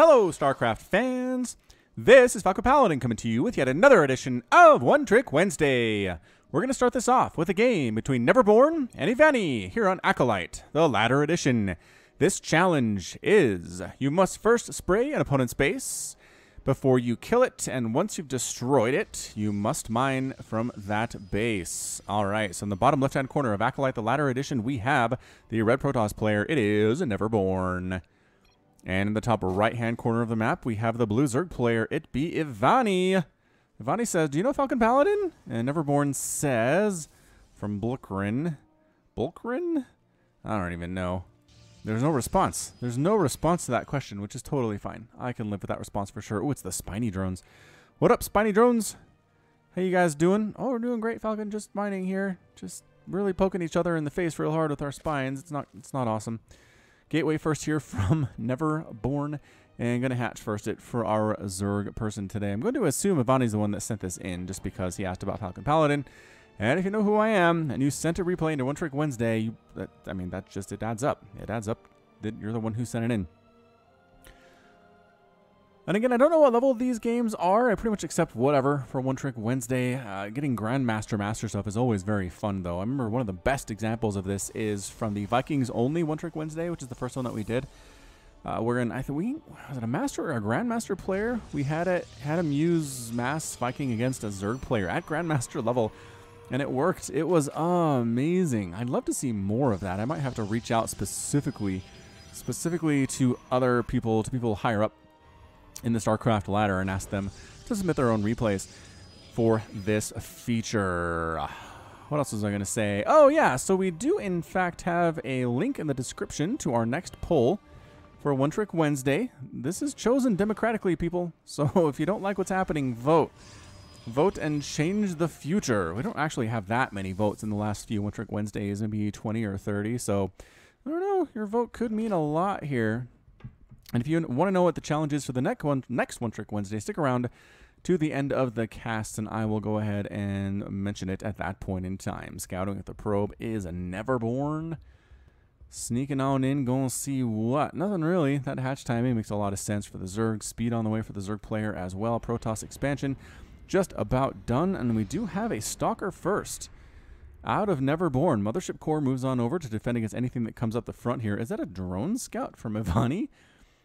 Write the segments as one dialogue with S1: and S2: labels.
S1: Hello, StarCraft fans! This is falconpaladin coming to you with yet another edition of One Trick Wednesday. We're going to start this off with a game between Neverborn and Ivani here on Acolyte, the latter edition. This challenge is, you must first spray an opponent's base before you kill it, and once you've destroyed it, you must mine from that base. Alright, so in the bottom left-hand corner of Acolyte, the latter edition, we have the red Protoss player. It is Neverborn. And in the top right-hand corner of the map, we have the blue Zerg player. It be Ivani. Ivani says, do you know falconpaladin? And Neverborn says, from Bulkrin. Bulkrin? I don't even know. There's no response. There's no response to that question, which is totally fine. I can live with that response for sure. Oh, it's the spiny drones. What up, spiny drones? How you guys doing? Oh, we're doing great, Falcon. Just mining here. Just really poking each other in the face real hard with our spines. It's not awesome. Gateway first here from Neverborn, and going to hatch first it for our Zerg person today. I'm going to assume Ivani's the one that sent this in just because he asked about falconpaladin. And if you know who I am and you sent a replay into One Trick Wednesday, it adds up. It adds up that you're the one who sent it in. And again, I don't know what level these games are. I pretty much accept whatever for One Trick Wednesday. Getting Grandmaster Master stuff is always very fun, though. I remember one of the best examples of this is from the Vikings only One Trick Wednesday, which is the first one that we did. Wherein I think was it a Master or a Grandmaster player? We had him use Mass Viking against a Zerg player at Grandmaster level, and it worked. It was amazing. I'd love to see more of that. I might have to reach out specifically to other people, to people higher up in the StarCraft ladder and ask them to submit their own replays for this feature. What else was I going to say? Oh, yeah. So we do, in fact, have a link in the description to our next poll for One Trick Wednesday. This is chosen democratically, people. So if you don't like what's happening, vote. Vote and change the future. We don't actually have that many votes in the last few One Trick Wednesdays, maybe 20 or 30. So I don't know. Your vote could mean a lot here. And if you want to know what the challenge is for the next One Trick Wednesday, stick around to the end of the cast, and I will go ahead and mention it at that point in time. Scouting at the probe is a Neverborn. Sneaking on in, gonna see what? Nothing really. That hatch timing makes a lot of sense for the Zerg. Speed on the way for the Zerg player as well. Protoss expansion just about done, and we do have a Stalker first. Out of Neverborn, Mothership Core moves on over to defend against anything that comes up the front here. Is that a drone scout from Ivani?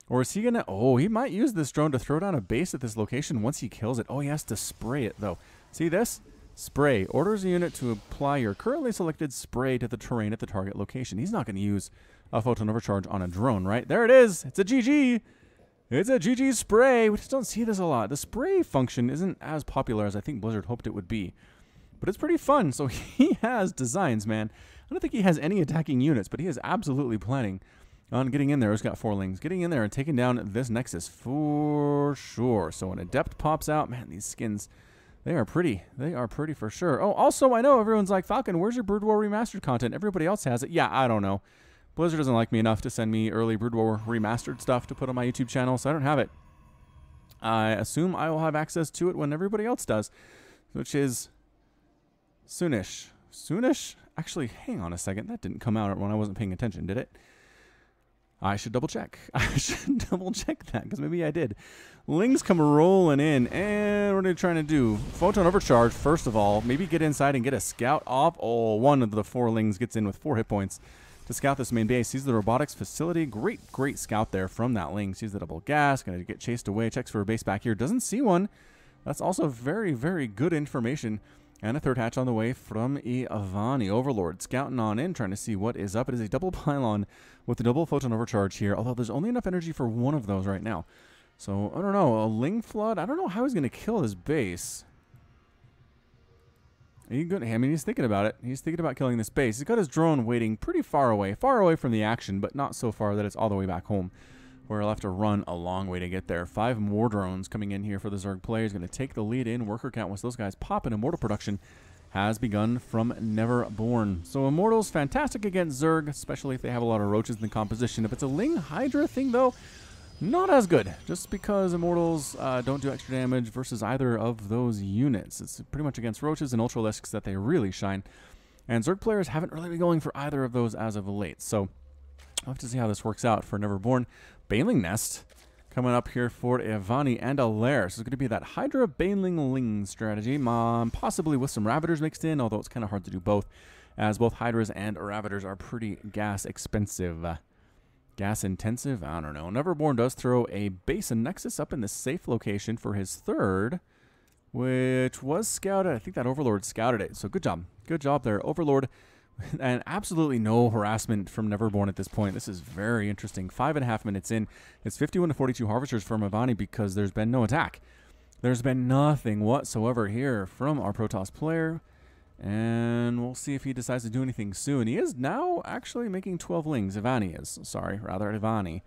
S1: Or is he going to... Oh, he might use this drone to throw down a base at this location once he kills it. Oh, he has to spray it, though. See this? Spray. Orders a unit to apply your currently selected spray to the terrain at the target location. He's not going to use a photon overcharge on a drone, right? There it is. It's a GG. It's a GG spray. We just don't see this a lot. The spray function isn't as popular as I think Blizzard hoped it would be. But it's pretty fun. So he has designs, man. I don't think he has any attacking units, but he is absolutely planning on getting in there. He's got 4 lings. Getting in there and taking down this Nexus for sure. So when Adept pops out, man, these skins, they are pretty. They are pretty for sure. Oh, also, I know everyone's like, Falcon, where's your Brood War Remastered content? Everybody else has it. Yeah, I don't know. Blizzard doesn't like me enough to send me early Brood War Remastered stuff to put on my YouTube channel, so I don't have it. I assume I will have access to it when everybody else does, which is soonish. Soonish? Actually, hang on a second. That didn't come out when I wasn't paying attention, did it? I should double check. I should double check that because maybe I did. Lings come rolling in, and what are they trying to do? Photon overcharge, first of all. Maybe get inside and get a scout off. Oh, one of the 4 lings gets in with 4 hit points to scout this main base. Sees the robotics facility. Great scout there from that ling. Sees the double gas. Going to get chased away. Checks for a base back here. Doesn't see one. That's also very, very good information. And a 3rd hatch on the way from Ivani. Overlord scouting on in, trying to see what is up. It is a double pylon with the double photon overcharge here, although there's only enough energy for one of those right now. So, I don't know. A Ling Flood? I don't know how he's going to kill his base. I mean, he's thinking about it. He's thinking about killing this base. He's got his drone waiting pretty far away from the action, but not so far that it's all the way back home, where he'll have to run a long way to get there. 5 more drones coming in here for the Zerg player. He's going to take the lead in worker count once those guys pop, and Immortal production has begun from Neverborn. So Immortals, fantastic against Zerg, especially if they have a lot of roaches in the composition. If it's a Ling Hydra thing, though, not as good, just because Immortals don't do extra damage versus either of those units. It's pretty much against roaches and Ultralisks that they really shine. And Zerg players haven't really been going for either of those as of late. So I'll have to see how this works out for Neverborn. Bailing Nest coming up here for Ivani and a Lair. So it's going to be that Hydra Baneling Ling strategy, possibly with some Ravagers mixed in, although it's kind of hard to do both, as both Hydras and Ravagers are pretty gas expensive. Gas intensive? I don't know. Neverborn does throw a base and Nexus up in the safe location for his third, which was scouted. I think that Overlord scouted it. So good job. Good job there, Overlord. And absolutely no harassment from Neverborn at this point. This is very interesting. 5.5 minutes in. It's 51 to 42 Harvesters from Ivani because there's been no attack. There's been nothing whatsoever here from our Protoss player. And we'll see if he decides to do anything soon. He is now actually making 12 lings. Ivani is. Sorry, rather Ivani.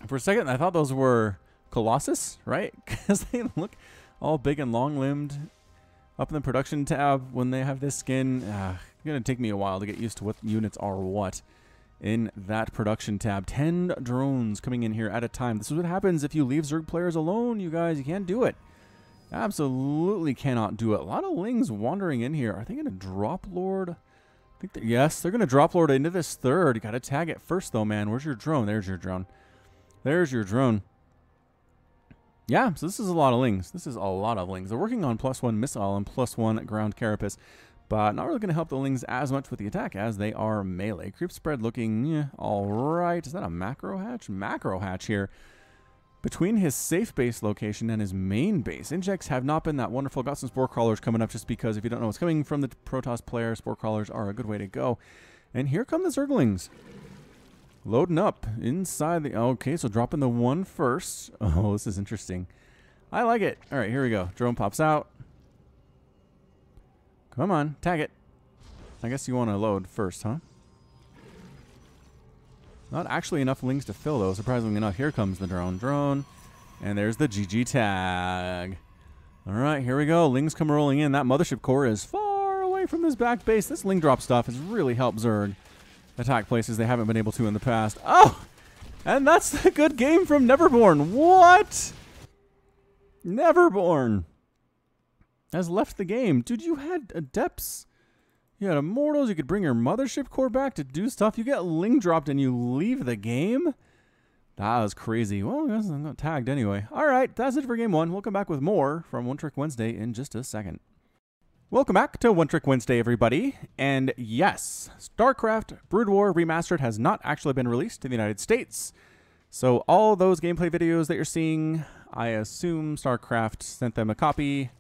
S1: For a second, I thought those were Colossus, right? Because they look all big and long-limbed up in the production tab when they have this skin. It's going to take me a while to get used to what units are what in that production tab. 10 drones coming in here at a time. This is what happens if you leave Zerg players alone, you guys. You can't do it. Absolutely cannot do it. A lot of lings wandering in here. Are they going to drop Lord? I think yes, they're going to drop Lord into this third. You got to tag it first, though, man. Where's your drone? There's your drone. There's your drone. Yeah, so this is a lot of lings. This is a lot of lings. They're working on +1 missile and +1 ground carapace, but not really going to help the lings as much with the attack as they are melee. Creep spread looking all right. Is that a macro hatch? Macro hatch here. Between his safe base location and his main base, injects have not been that wonderful. Got some Spore Crawlers coming up just because if you don't know what's coming from the Protoss player, Spore Crawlers are a good way to go. And here come the Zerglings. Loading up inside the... Okay, so dropping the one first. Oh, this is interesting. I like it. All right, here we go. Drone pops out. Come on, tag it. I guess you want to load first, huh? Not actually enough lings to fill, though. Surprisingly enough, here comes the drone. And there's the GG tag. All right, here we go. Lings come rolling in. That mothership core is far away from this back base. This ling drop stuff has really helped Zerg attack places they haven't been able to in the past. Oh! And that's the good game from Neverborn. What? Neverborn has left the game. Dude, you had Adepts. You had Immortals. You could bring your mothership core back to do stuff. You get ling dropped and you leave the game? That was crazy. Well, I guess I'm not tagged anyway. All right, that's it for game one. We'll come back with more from One Trick Wednesday in just a second. Welcome back to One Trick Wednesday, everybody. And yes, StarCraft Brood War Remastered has not actually been released in the United States. So all those gameplay videos that you're seeing, I assume StarCraft sent them a copy.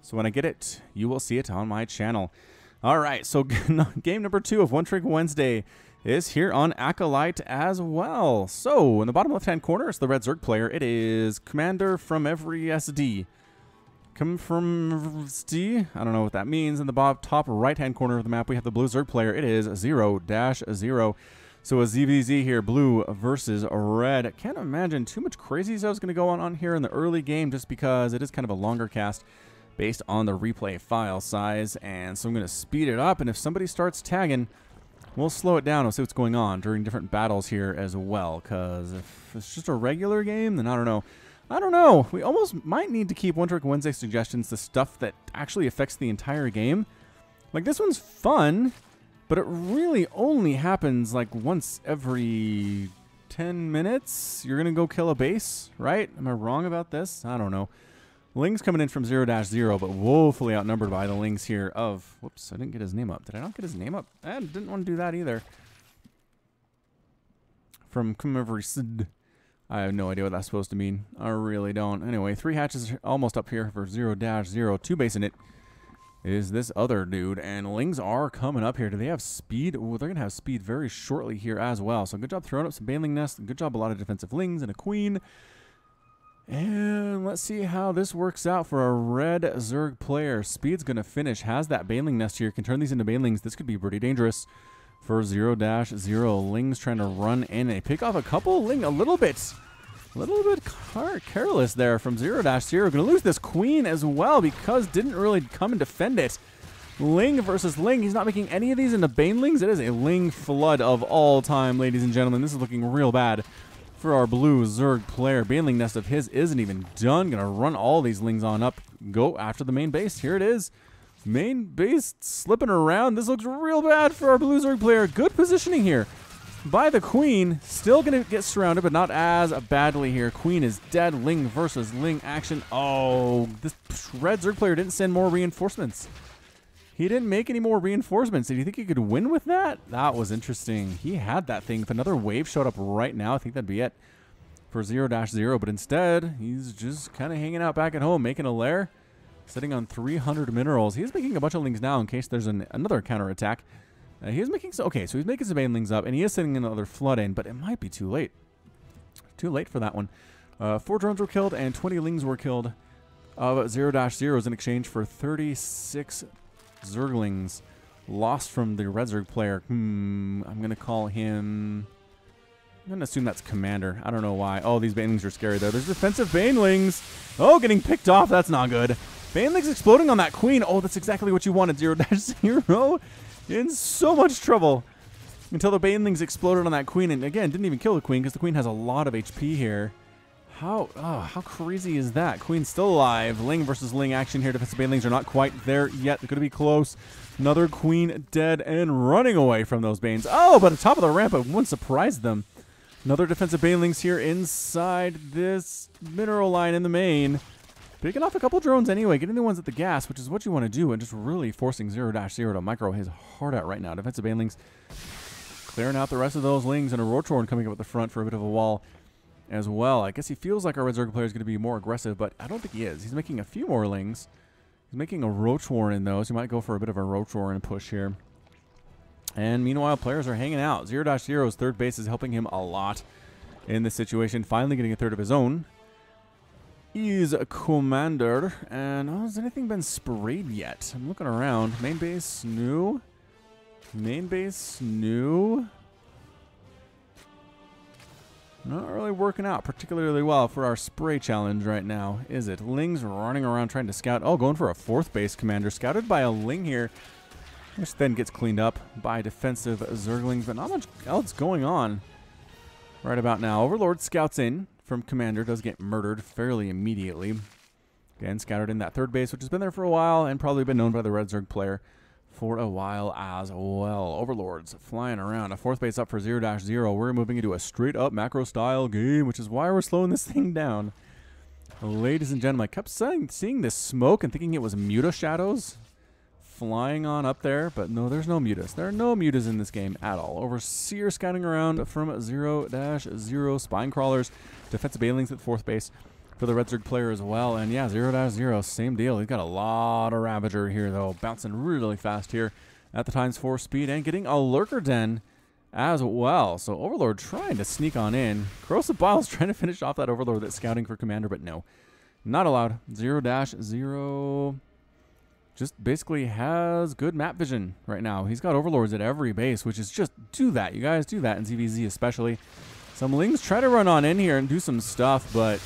S1: So when I get it, you will see it on my channel. All right, so game number 2 of One Trick Wednesday is here on Acolyte as well. So in the bottom left-hand corner is the red Zerg player. It is Commander from every SD. Come from SD? I don't know what that means. In the top right-hand corner of the map, we have the blue Zerg player. It is 0-0. So a ZVZ here, blue versus red. Can't imagine too much crazy stuff is going to go on here in the early game just because it is kind of a longer cast based on the replay file size. And so I'm going to speed it up. And if somebody starts tagging, we'll slow it down. We'll see what's going on during different battles here as well. Because if it's just a regular game, then I don't know. I don't know. We almost might need to keep One Trick Wednesday suggestions to stuff that actually affects the entire game. Like, this one's fun, but it really only happens like once every 10 minutes. You're going to go kill a base, right? Am I wrong about this? I don't know. Lings coming in from 0-0, but woefully outnumbered by the Lings here of... Whoops, I didn't get his name up. Did I not get his name up? I didn't want to do that either. From Kumavrisid. I have no idea what that's supposed to mean. I really don't. Anyway, 3 hatches almost up here for 0-0. 2 base in it is this other dude. And Lings are coming up here. Do they have speed? Oh, they're going to have speed very shortly here as well. So good job throwing up some Baneling Nests. Good job a lot of defensive Lings and a Queen. And let's see how this works out for a red Zerg player. Speed's going to finish. Has that Baneling Nest here. Can turn these into Banelings. This could be pretty dangerous. For 0-0, Lings trying to run in. They pick off a couple. Ling a little bit careless there from 0-0. Going to lose this Queen as well because didn't really come and defend it. Ling versus Ling. He's not making any of these into Banelings. It is a Ling flood of all time, ladies and gentlemen. This is looking real bad for our blue Zerg player. Baneling Nest of his isn't even done. Going to run all these Lings on up. Go after the main base. Here it is. Main base slipping around. This looks real bad for our blue Zerg player. Good positioning here. by the Queen. Still going to get surrounded, but not as badly here. Queen is dead. Ling versus Ling action. Oh, this red Zerg player didn't send more reinforcements. He didn't make any more reinforcements. Did you think he could win with that? That was interesting. He had that thing. If another wave showed up right now, I think that'd be it for 0-0. But instead, he's just kind of hanging out back at home, making a lair, sitting on 300 minerals. He's making a bunch of Lings now in case there's another counterattack. He's making so he's making some Banelings up, and he is sending another flood in, but it might be too late. Too late for that one. 4 drones were killed, and 20 Lings were killed of 0-0s in exchange for 36 Zerglings lost from the red Zerg player. I'm going to call him... I'm going to assume that's Commander. I don't know why. Oh, these Banelings are scary, though. There's defensive Banelings. Oh, getting picked off. That's not good. Banelings exploding on that Queen. Oh, that's exactly what you wanted, 0-0. In so much trouble until the Banelings exploded on that Queen. And again, didn't even kill the Queen because the Queen has a lot of HP here. How crazy is that? Queen's still alive. Ling versus Ling action here. Defensive Banelings are not quite there yet. They're going to be close. Another Queen dead and running away from those Banes. Oh, but at the top of the ramp, it wouldn't surprise them. Another defensive Banelings here inside this mineral line in the main. Picking off a couple drones anyway, getting the ones at the gas, which is what you want to do, and just really forcing 0-0 to micro his heart out right now. Defensive Banelings clearing out the rest of those Lings, and a Rotorn coming up at the front for a bit of a wall as well. I guess he feels like our red Zerg player is going to be more aggressive, but I don't think he is. He's making a few more Lings. He's making a Rotorn in those. He might go for a bit of a Rotorn push here. And meanwhile, players are hanging out. 0-0's third base is helping him a lot in this situation. Finally getting a third of his own. He's a Commander. And has anything been sprayed yet? I'm looking around. Main base, new. Main base, new. Not really working out particularly well for our spray challenge right now, is it? Ling's running around trying to scout. Oh, going for a fourth base Commander. Scouted by a Ling here. Which then gets cleaned up by defensive Zerglings, but not much else going on right about now. Overlord scouts in from Commander, does get murdered fairly immediately. Again, scouted in that third base, which has been there for a while and probably been known by the red Zerg player for a while as well. Overlords flying around. A fourth base up for 0-0. We're moving into a straight-up macro-style game, which is why we're slowing this thing down. Ladies and gentlemen, I kept seeing this smoke and thinking it was Muta shadows flying on up there, but no, there's no mutas. There are no mutas in this game at all. Overseer scouting around from 0-0. Spine crawlers, defensive Banelings at fourth base for the red Zerg player as well. And yeah, 0-0, same deal. He's got a lot of Ravager here, though, bouncing really fast here at the ×4 speed and getting a Lurker Den as well. So Overlord trying to sneak on in. Corrosive Bile's trying to finish off that Overlord that's scouting for Commander, but no, not allowed. 0-0. Just basically has good map vision right now. He's got Overlords at every base, which is just do that. You guys do that in ZVZ especially. Some Lings try to run on in here and do some stuff, but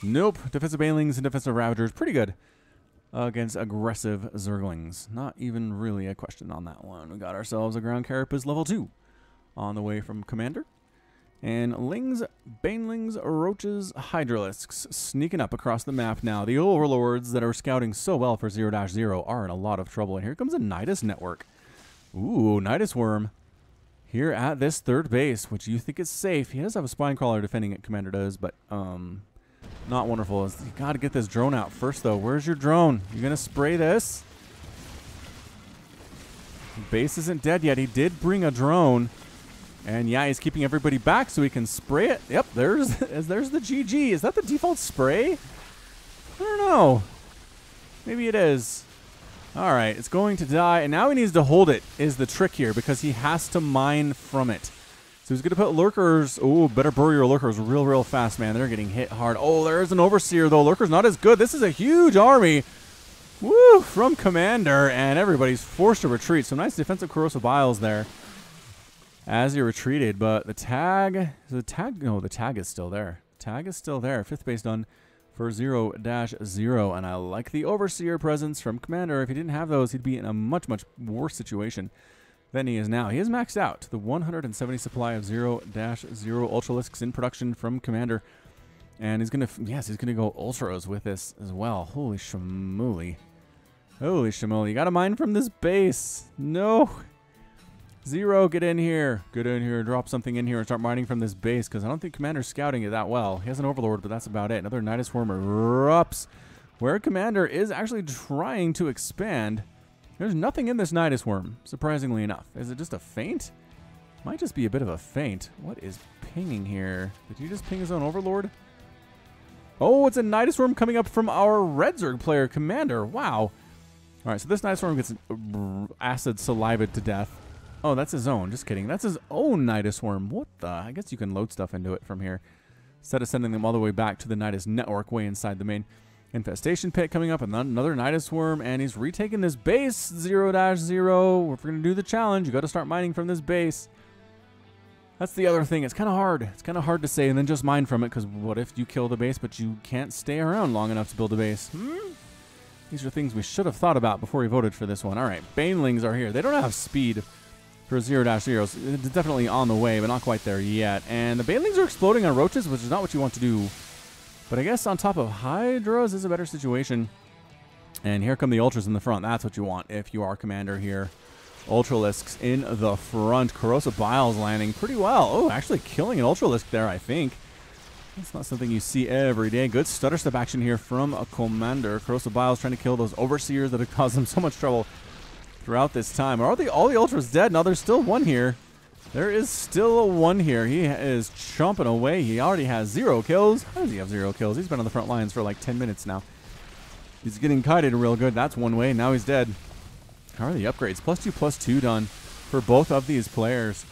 S1: nope. Defensive Banelings and defensive Ravagers, pretty good against aggressive Zerglings. Not even really a question on that one. We got ourselves a Ground Carapace level 2 on the way from Commander. And Lings, Banelings, Roaches, Hydralisks sneaking up across the map now. The Overlords that are scouting so well for 0-0 are in a lot of trouble. And here comes a Nidus network. Ooh, Nidus Worm here at this third base, which you think is safe. He does have a Spine Crawler defending it, Commander does, but not wonderful. You got to get this drone out first, though. Where's your drone? You going to spray this? Base isn't dead yet. He did bring a drone. And yeah, he's keeping everybody back so he can spray it. Yep, there's the GG. Is that the default spray? I don't know. Maybe it is. All right, it's going to die. And now he needs to hold it is the trick here because he has to mine from it. So he's going to put Lurkers. Oh, better bury your Lurkers real fast, man. They're getting hit hard. Oh, there's an Overseer, though. Lurker's not as good. This is a huge army. Woo, from Commander. And everybody's forced to retreat. Some nice defensive Corrosive Biles there as he retreated, but the tag is still there. Tag is still there. Fifth base done for 0-0, and I like the Overseer presence from Commander. If he didn't have those, he'd be in a much worse situation than he is now. He is maxed out. The 170 supply of 0-0 Ultralisks in production from Commander, and he's gonna go Ultras with this as well. Holy shamooli. Holy shamooli. You gotta mine from this base. No. Zero, get in here. Get in here. Drop something in here and start mining from this base, because I don't think Commander's scouting it that well. He has an Overlord, but that's about it. Another Nidus Swarm erupts, where Commander is actually trying to expand. There's nothing in this Nidus Worm, surprisingly enough. Is it just a feint? Might just be a bit of a feint. What is pinging here? Did he just ping his own Overlord? Oh, it's a Nidus Worm coming up from our Red Zerg player, Commander. Wow. All right, so this Nidus Worm gets acid saliva to death. Oh, that's his own. Just kidding. That's his own Nidus Worm. What the? I guess you can load stuff into it from here, instead of sending them all the way back to the Nidus network way inside the main infestation pit. Coming up, and another Nidus Worm, and he's retaking this base. 0-0. If we're going to do the challenge, you got to start mining from this base. That's the other thing. It's kind of hard. It's kind of hard to say and then just mine from it, because what if you kill the base, but you can't stay around long enough to build a base? These are things we should have thought about before we voted for this one. All right, Banelings are here. They don't have speed for 0-0s. It's definitely on the way, but not quite there yet. And the Banelings are exploding on roaches, which is not what you want to do. But I guess on top of Hydras is a better situation. And here come the Ultras in the front. That's what you want if you are Commander here. Ultralisks in the front. Corrosive Biles landing pretty well. Oh, actually killing an Ultralisk there, I think. That's not something you see every day. Good stutter step action here from a Commander. Corrosive Biles trying to kill those Overseers that have caused them so much trouble throughout this time. Are all the Ultras dead? No, there's still one here. There is still a one here. He is chomping away. He already has 0 kills. How does he have 0 kills? He's been on the front lines for like 10 minutes now. He's getting kited real good. That's one way. Now he's dead. How are the upgrades? +2/+2 done for both of these players.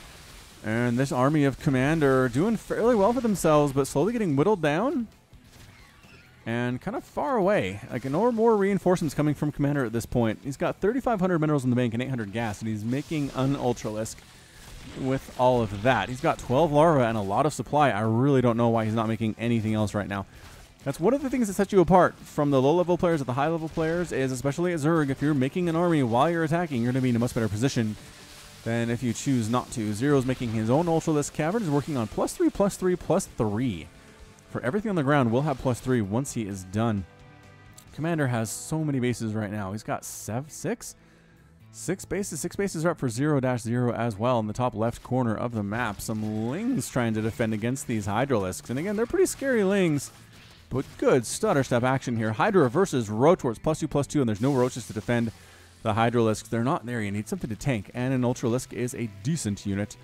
S1: And this army of Commander doing fairly well for themselves, but slowly getting whittled down and kind of far away. Like, no more reinforcements coming from Commander at this point. He's got 3,500 minerals in the bank and 800 gas, and he's making an Ultralisk with all of that. He's got 12 larvae and a lot of supply. I really don't know why he's not making anything else right now. That's one of the things that sets you apart from the low-level players to the high-level players, is especially at Zerg, if you're making an army while you're attacking, you're going to be in a much better position than if you choose not to. Zero's making his own Ultralisk. Cavern is working on +3/+3/+3. For everything on the ground, we'll have +3 once he is done. Commander has so many bases right now. He's got six bases. 6 bases are up for 0-0 as well in the top left corner of the map. Some Lings trying to defend against these Hydralisks. And again, they're pretty scary Lings, but good stutter step action here. Hydra versus Roach, where it's +2/+2, and there's no Roaches to defend the Hydralisks. They're not there. You need something to tank, and an Ultralisk is a decent unit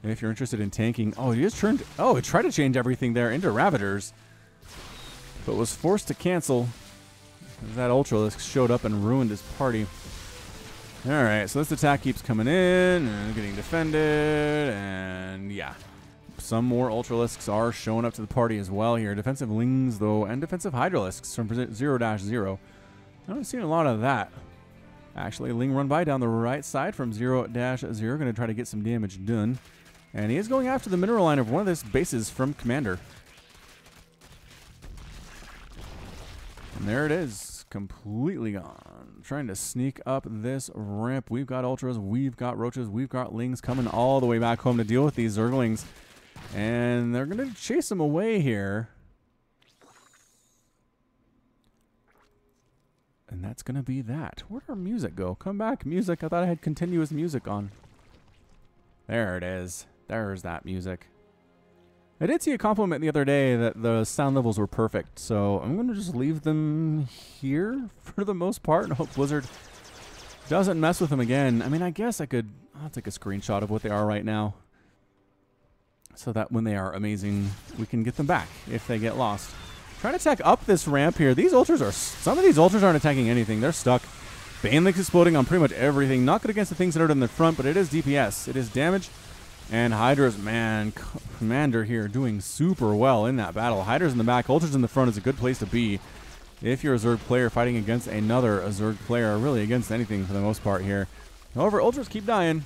S1: if you're interested in tanking. Oh, he just turned... Oh, he tried to change everything there into Ravagers, but was forced to cancel as that Ultralisk showed up and ruined his party. Alright, so this attack keeps coming in and getting defended, and yeah. Some more Ultralisks are showing up to the party as well here. Defensive Lings, though, and defensive Hydralisks from 0-0. I haven't seen a lot of that. Actually, Ling run by down the right side from 0-0. Going to try to get some damage done. And he is going after the mineral line of one of these bases from Commander. And there it is. Completely gone. Trying to sneak up this ramp. We've got Ultras. We've got Roaches. We've got Lings coming all the way back home to deal with these Zerglings. And they're going to chase them away here. And that's going to be that. Where'd our music go? Come back, music. I thought I had continuous music on. There it is. There's that music. I did see a compliment the other day that the sound levels were perfect. So I'm going to just leave them here for the most part and hope Blizzard doesn't mess with them again. I mean, I guess I'll take a screenshot of what they are right now, so that when they are amazing, we can get them back if they get lost. Trying to attack up this ramp here. These Ultras are... Some of these Ultras aren't attacking anything. They're stuck. Banelings exploding on pretty much everything. Not good against the things that are in the front, but it is DPS. It is damage. And Hydra's, man, Commander here doing super well in that battle. Hydra's in the back. Ultras in the front is a good place to be if you're a Zerg player fighting against another Zerg player, really against anything for the most part here. However, Ultras keep dying.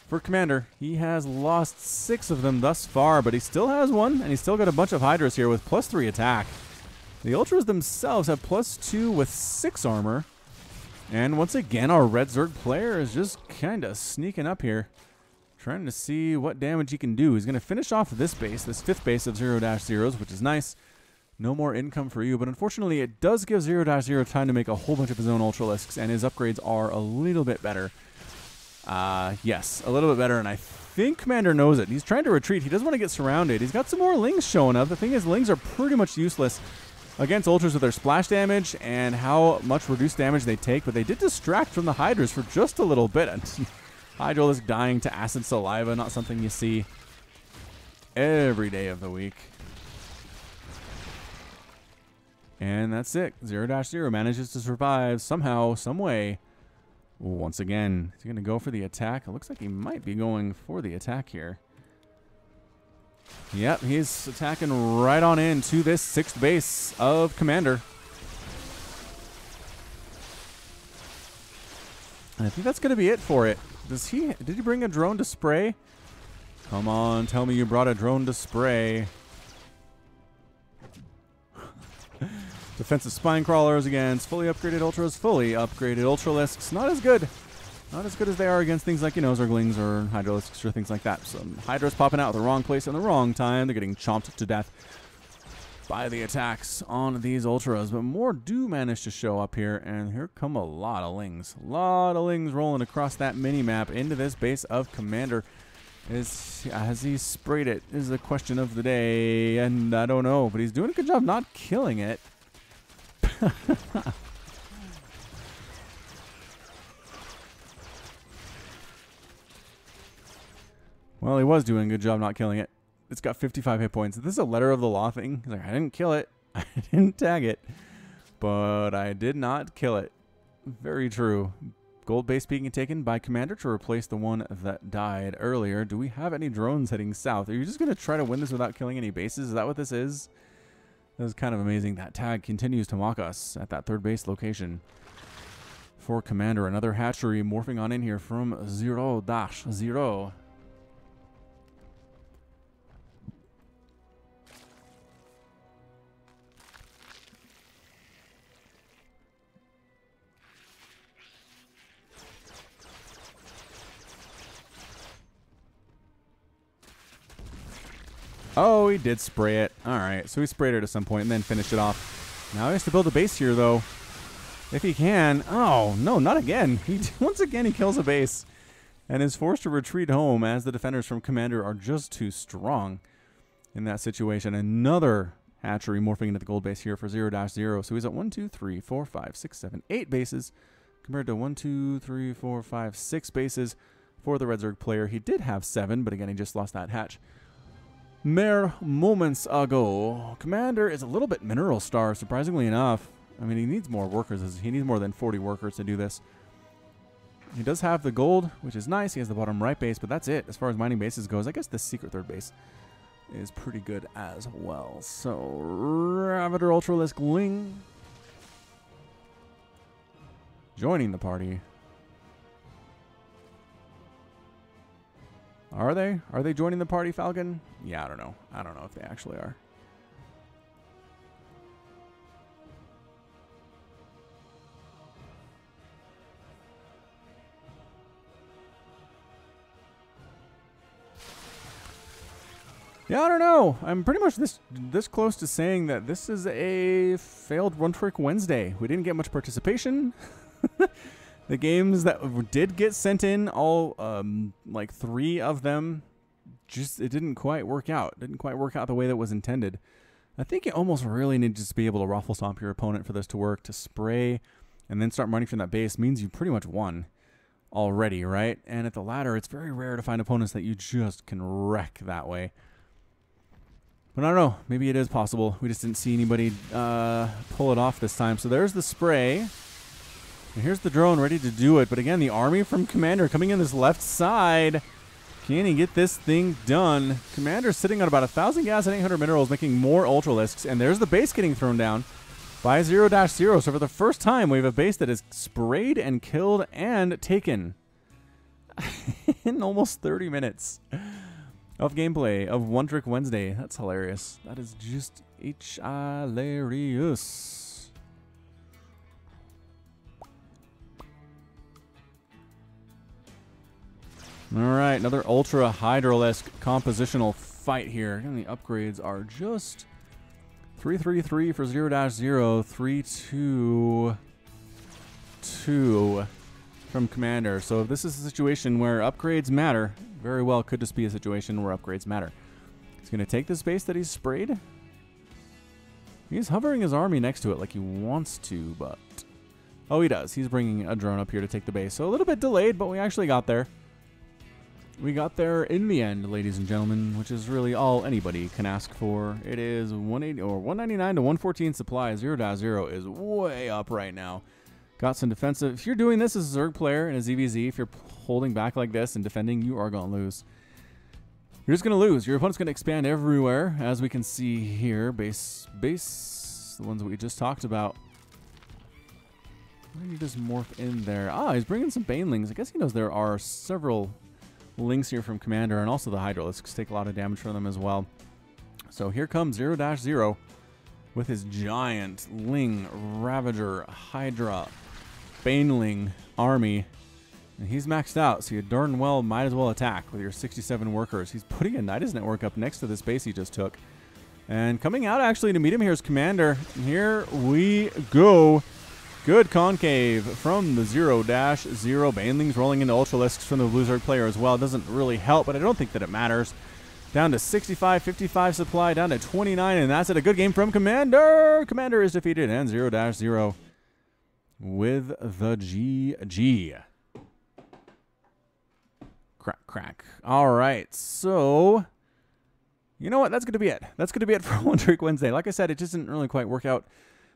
S1: For Commander, he has lost 6 of them thus far, but he still has one, and he's still got a bunch of Hydras here with +3 attack. The Ultras themselves have +2 with 6 armor. And once again, our Red Zerg player is just kind of sneaking up here, trying to see what damage he can do. He's going to finish off this base, this 5th base of 0-0s, which is nice. No more income for you, but unfortunately, it does give 0-0 time to make a whole bunch of his own Ultralisks, and his upgrades are a little bit better. Yes, a little bit better, and I think Commander knows it. He's trying to retreat. He doesn't want to get surrounded. He's got some more Lings showing up. The thing is, Lings are pretty much useless against Ultras with their splash damage and how much reduced damage they take, but they did distract from the Hydras for just a little bit. Hydralisk dying to acid saliva, not something you see every day of the week. And that's it. 0-0 manages to survive somehow, some way. Once again, is he going to go for the attack? It looks like he might be going for the attack here. Yep, he's attacking right on into this 6th base of Commander. And I think that's going to be it for it. Did he bring a drone to spray? Come on, tell me you brought a drone to spray. Defensive spine crawlers against fully upgraded ultras, fully upgraded ultralisks. Not as good. Not as good as they are against things like, you know, Zerglings or Hydralisks or things like that. Some Hydras popping out at the wrong place in the wrong time. They're getting chomped to death by the attacks on these ultras. But more do manage to show up here, and here come a lot of Lings. A lot of Lings rolling across that mini-map into this base of Commander. Has he sprayed it is the question of the day, and I don't know. But he's doing a good job not killing it. Well, he was doing a good job not killing it. It's got 55 hit points. This is a letter of the law thing. He's like, I didn't kill it. I didn't tag it. But I did not kill it. Very true. Gold base being taken by Commander to replace the one that died earlier. Do we have any drones heading south? Are you just going to try to win this without killing any bases? Is that what this is? That is kind of amazing. That tag continues to mock us at that 3rd base location. For Commander, another hatchery morphing on in here from 0-0. Oh, he did spray it. All right, so he sprayed it at some point and then finished it off. Now he has to build a base here, though. If he can. Oh, no, not again. Once again, he kills a base and is forced to retreat home as the defenders from Commander are just too strong in that situation. Another hatchery morphing into the gold base here for 0-0. So he's at 1, 2, 3, 4, 5, 6, 7, 8 bases compared to 1, 2, 3, 4, 5, 6 bases for the Red Zerg player. He did have 7, but again, he just lost that hatch mere moments ago. Commander is a little bit mineral star, surprisingly enough. I mean, he needs more workers. He needs more than 40 workers to do this. He does have the gold, which is nice. He has the bottom right base, but that's it. As far as mining bases goes, I guess the secret 3rd base is pretty good as well. So, Ravager Ultralisk Ling joining the party. Are they? Are they joining the party, Falcon? Yeah, I don't know. I don't know if they actually are. Yeah, I don't know. I'm pretty much this close to saying that this is a failed One Trick Wednesday. We didn't get much participation. The games that did get sent in, all like 3 of them, just it didn't quite work out. It didn't quite work out the way that was intended. I think you almost really need to just be able to ruffle stomp your opponent for this to work. To spray and then start running from that base means you pretty much won already, right? And at the ladder, it's very rare to find opponents that you just can wreck that way. But I don't know. Maybe it is possible. We just didn't see anybody pull it off this time. So there's the spray. And here's the drone ready to do it. But again, the army from Commander coming in this left side. Can he get this thing done? Commander's sitting on about 1,000 gas and 800 minerals, making more Ultralisks. And there's the base getting thrown down by 0-0. So for the first time, we have a base that is sprayed and killed and taken in almost 30 minutes of gameplay of One Trick Wednesday. That's hilarious. That is just hilarious. All right, another Ultra Hydralisk compositional fight here. And the upgrades are just 333 for 0-0, 322. from Commander. So if this is a situation where upgrades matter, very well could just be a situation where upgrades matter. He's going to take the space that he's sprayed. He's hovering his army next to it like he wants to, but... Oh, he does. He's bringing a drone up here to take the base. So a little bit delayed, but we actually got there. We got there in the end, ladies and gentlemen, which is really all anybody can ask for. It is 180 or 199 to 114 supply. 0.0 is way up right now. Got some defensive. If you're doing this as a Zerg player in a ZVZ, if you're holding back like this and defending, you are going to lose. You're just going to lose. Your opponent's going to expand everywhere, as we can see here. Base, the ones that we just talked about. Why did he just morph in there? Ah, he's bringing some Banelings. I guess he knows there are several links here from Commander, and also the Hydralisks take a lot of damage from them as well. So here comes 0-0 with his giant Ling, Ravager, Hydra, Baneling army. And he's maxed out, so you darn well might as well attack with your 67 workers. He's putting a Nidus network up next to this base he just took. And coming out actually to meet him here is Commander. Here we go. Good concave from the 0-0. Banelings rolling into Ultralisks from the Blue Zerg player as well. Doesn't really help, but I don't think that it matters. Down to 65, 55 supply, down to 29, and that's it. A good game from Commander. Commander is defeated, and 0-0 with the GG. Crack. All right, so you know what? That's going to be it. That's going to be it for One Trick Wednesday. Like I said, it just didn't really quite work out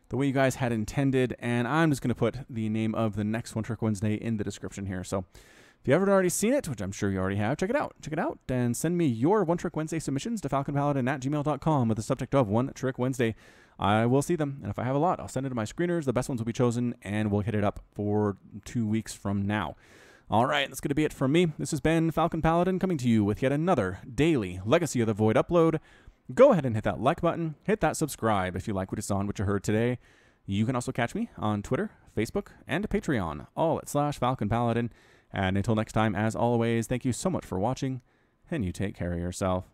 S1: the way you guys had intended, and I'm just going to put the name of the next One Trick Wednesday in the description here. So if you haven't already seen it, which I'm sure you already have, check it out. Check it out, and send me your One Trick Wednesday submissions to falconpaladin@gmail.com with the subject of One Trick Wednesday. I will see them, and if I have a lot, I'll send it to my screeners. The best ones will be chosen, and we'll hit it up for 2 weeks from now. All right, that's going to be it from me. This has been Falcon Paladin coming to you with yet another daily Legacy of the Void upload. Go ahead and hit that like button. Hit that subscribe if you like what you saw and what you heard today. You can also catch me on Twitter, Facebook, and Patreon, all at /Falcon Paladin. And until next time, as always, thank you so much for watching, and you take care of yourself.